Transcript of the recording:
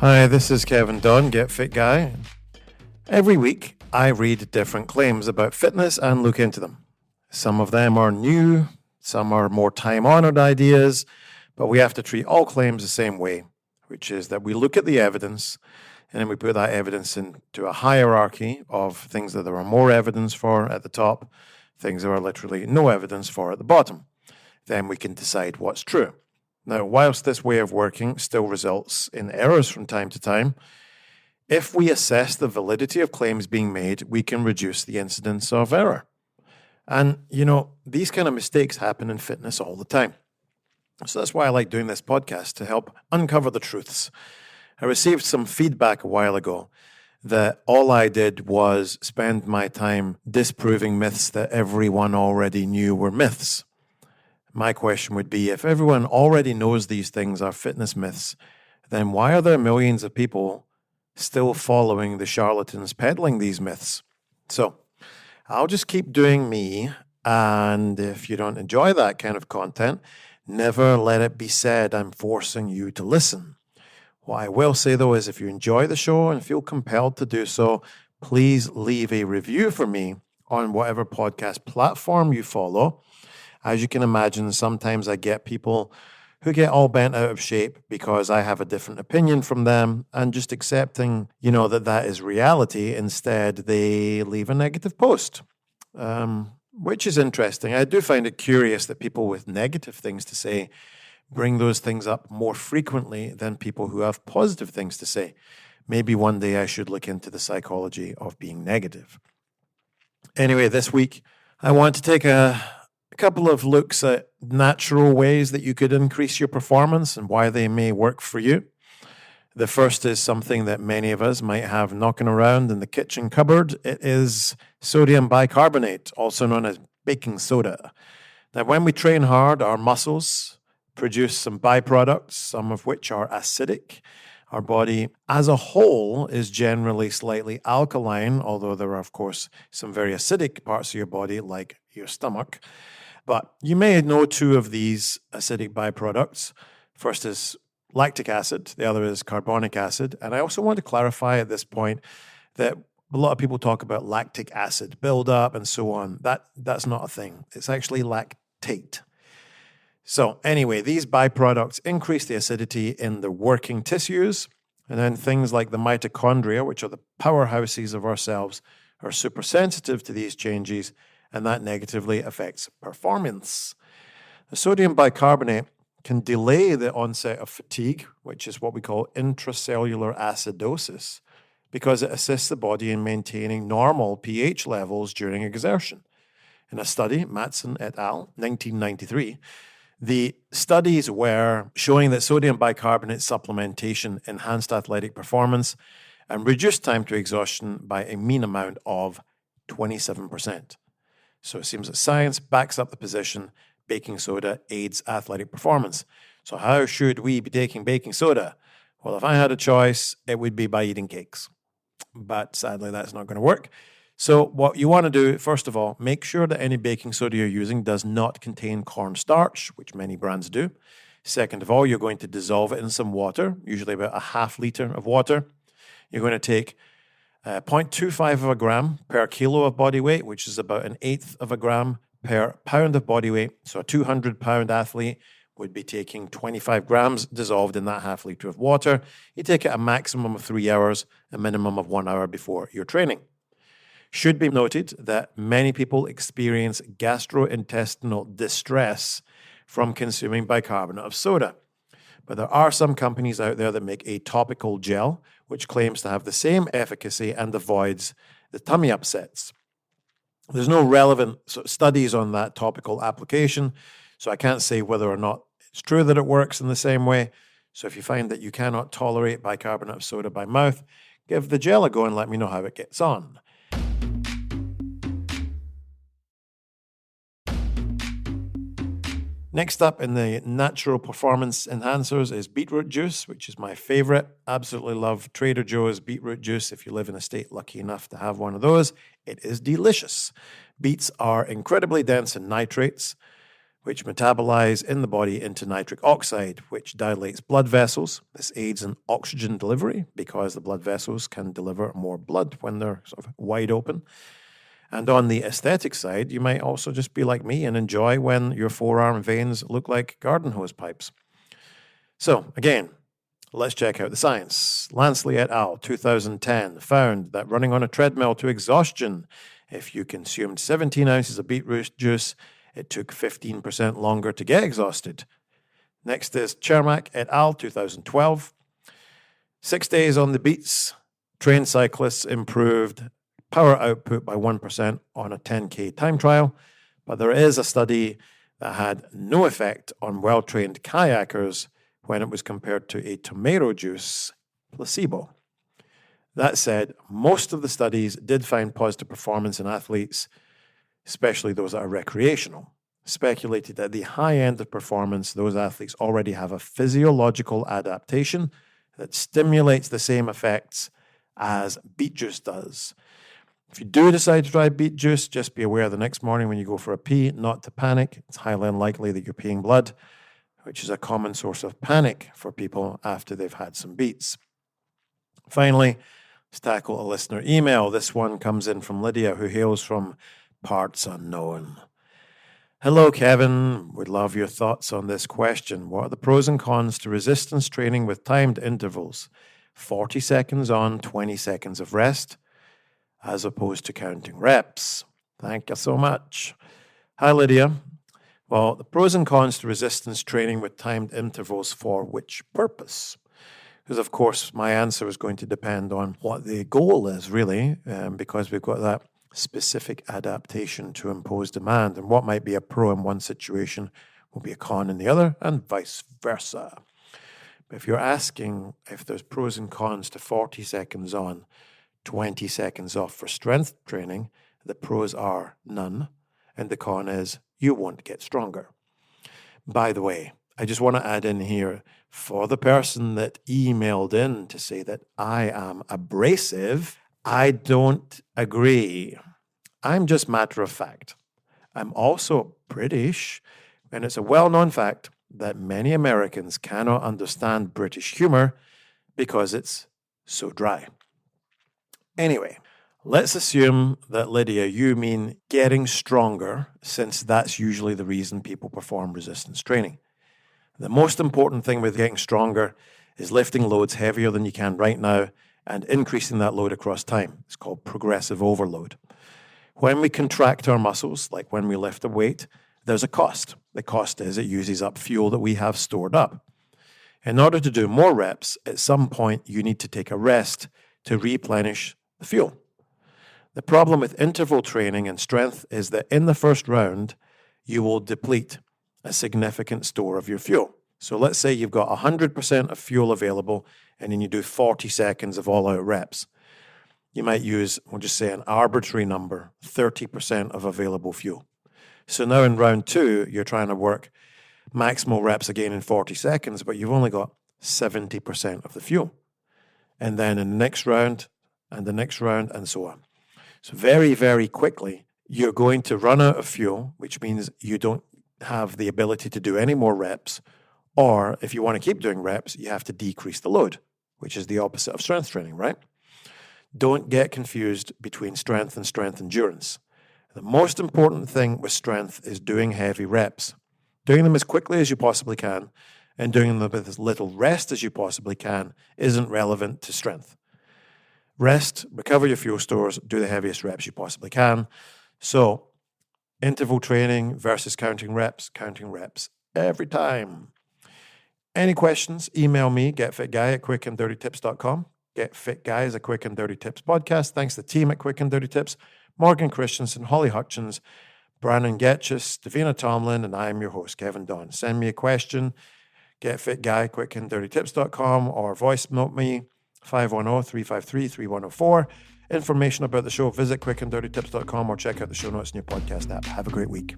Hi, this is Kevin Dunn, Get Fit Guy. Every week, I read different claims about fitness and look into them. Some of them are new, some are more time-honored ideas, but we have to treat all claims the same way, which is that we look at the evidence and then we put that evidence into a hierarchy of things that there are more evidence for at the top, things there are literally no evidence for at the bottom. Then we can decide what's true. Now, whilst this way of working still results in errors from time to time, if we assess the validity of claims being made, we can reduce the incidence of error. And, these kind of mistakes happen in fitness all the time. So that's why I like doing this podcast, to help uncover the truths. I received some feedback a while ago that all I did was spend my time disproving myths that everyone already knew were myths. My question would be, if everyone already knows these things are fitness myths, then why are there millions of people still following the charlatans peddling these myths? So I'll just keep doing me, and if you don't enjoy that kind of content, never let it be said I'm forcing you to listen. What I will say, though, is if you enjoy the show and feel compelled to do so, please leave a review for me on whatever podcast platform you follow. As you can imagine, sometimes I get people who get all bent out of shape because I have a different opinion from them, and just accepting, that is reality. Instead, they leave a negative post, which is interesting. I do find it curious that people with negative things to say bring those things up more frequently than people who have positive things to say. Maybe one day I should look into the psychology of being negative. Anyway, this week, I want to take a couple of looks at natural ways that you could increase your performance and why they may work for you. The first is something that many of us might have knocking around in the kitchen cupboard. It is sodium bicarbonate, also known as baking soda. Now, when we train hard, our muscles produce some byproducts, some of which are acidic. Our body as a whole is generally slightly alkaline, although there are, of course, some very acidic parts of your body, like your stomach. But you may know two of these acidic byproducts. First is lactic acid, the other is carbonic acid. And I also want to clarify at this point that a lot of people talk about lactic acid buildup and so on. That's not a thing. It's actually lactate. So anyway, these byproducts increase the acidity in the working tissues, and then things like the mitochondria, which are the powerhouses of our cells, are super sensitive to these changes, and that negatively affects performance. The sodium bicarbonate can delay the onset of fatigue, which is what we call intracellular acidosis, because it assists the body in maintaining normal pH levels during exertion. In a study, Matson et al., 1993, the studies were showing that sodium bicarbonate supplementation enhanced athletic performance and reduced time to exhaustion by a mean amount of 27%. So it seems that science backs up the position baking soda aids athletic performance. So how should we be taking baking soda? Well, if I had a choice, it would be by eating cakes. But sadly, that's not going to work. So what you want to do, first of all, make sure that any baking soda you're using does not contain cornstarch, which many brands do. Second of all, you're going to dissolve it in some water, usually about a half liter of water. You're going to take 0.25 of a gram per kilo of body weight, which is about an eighth of a gram per pound of body weight. So a 200-pound athlete would be taking 25 grams dissolved in that half liter of water. You take it a maximum of 3 hours, a minimum of 1 hour before your training. Should be noted that many people experience gastrointestinal distress from consuming bicarbonate of soda. But there are some companies out there that make a topical gel, which claims to have the same efficacy and avoids the tummy upsets. There's no relevant studies on that topical application, so I can't say whether or not it's true that it works in the same way. So if you find that you cannot tolerate bicarbonate of soda by mouth, give the gel a go and let me know how it gets on. Next up in the natural performance enhancers is beetroot juice, which is my favorite. Absolutely love Trader Joe's beetroot juice. If you live in a state lucky enough to have one of those, it is delicious. Beets are incredibly dense in nitrates, which metabolize in the body into nitric oxide, which dilates blood vessels. This aids in oxygen delivery because the blood vessels can deliver more blood when they're sort of wide open. And on the aesthetic side, you might also just be like me and enjoy when your forearm veins look like garden hose pipes. So, again, let's check out the science. Lansley et al., 2010, found that running on a treadmill to exhaustion, if you consumed 17 ounces of beetroot juice, it took 15% longer to get exhausted. Next is Chermak et al., 2012. 6 days on the beats, trained cyclists improved power output by 1% on a 10K time trial, but there is a study that had no effect on well-trained kayakers when it was compared to a tomato juice placebo. That said, most of the studies did find positive performance in athletes, especially those that are recreational. Speculated at the high end of performance, those athletes already have a physiological adaptation that stimulates the same effects as beet juice does. If you do decide to try beet juice, just be aware the next morning when you go for a pee not to panic. It's highly unlikely that you're peeing blood, which is a common source of panic for people after they've had some beets. Finally, let's tackle a listener email. This one comes in from Lydia, who hails from parts unknown. Hello, Kevin. Would love your thoughts on this question. What are the pros and cons to resistance training with timed intervals? 40 seconds on, 20 seconds of rest, as opposed to counting reps. Thank you so much. Hi, Lydia. Well, the pros and cons to resistance training with timed intervals for which purpose? Because, of course, my answer is going to depend on what the goal is, really, because we've got that specific adaptation to impose demand. And what might be a pro in one situation will be a con in the other, and vice versa. But if you're asking if there's pros and cons to 40 seconds on, 20 seconds off for strength training, the pros are none, and the con is you won't get stronger. By the way, I just want to add in here, for the person that emailed in to say that I am abrasive, I don't agree. I'm just matter of fact. I'm also British, and it's a well-known fact that many Americans cannot understand British humor because it's so dry. Anyway, let's assume that, Lydia, you mean getting stronger, since that's usually the reason people perform resistance training. The most important thing with getting stronger is lifting loads heavier than you can right now and increasing that load across time. It's called progressive overload. When we contract our muscles, like when we lift a weight, there's a cost. The cost is it uses up fuel that we have stored up. In order to do more reps, at some point you need to take a rest to replenish the fuel. The problem with interval training and strength is that in the first round, you will deplete a significant store of your fuel. So let's say you've got 100% of fuel available, and then you do 40 seconds of all-out reps. You might use, we'll just say an arbitrary number, 30% of available fuel. So now in round 2, you're trying to work maximal reps again in 40 seconds, but you've only got 70% of the fuel. And then in the next round, and the next round, and so on. So very, very quickly, you're going to run out of fuel, which means you don't have the ability to do any more reps, or if you want to keep doing reps, you have to decrease the load, which is the opposite of strength training, right? Don't get confused between strength and strength endurance. The most important thing with strength is doing heavy reps, doing them as quickly as you possibly can, and doing them with as little rest as you possibly can isn't relevant to strength. Rest, recover your fuel stores, do the heaviest reps you possibly can. So, interval training versus counting reps every time. Any questions, email me, getfitguy@quickanddirtytips.com. Get Fit Guy is a Quick and Dirty Tips podcast. Thanks to the team at Quick and Dirty Tips, Morgan Christensen, Holly Hutchins, Brandon Getchis, Davina Tomlin, and I am your host, Kevin Don. Send me a question, getfitguy, quickanddirtytips.com, or voice note me, 510-353-3104. Information about the show, visit quickanddirtytips.com or check out the show notes in your podcast app. Have a great week.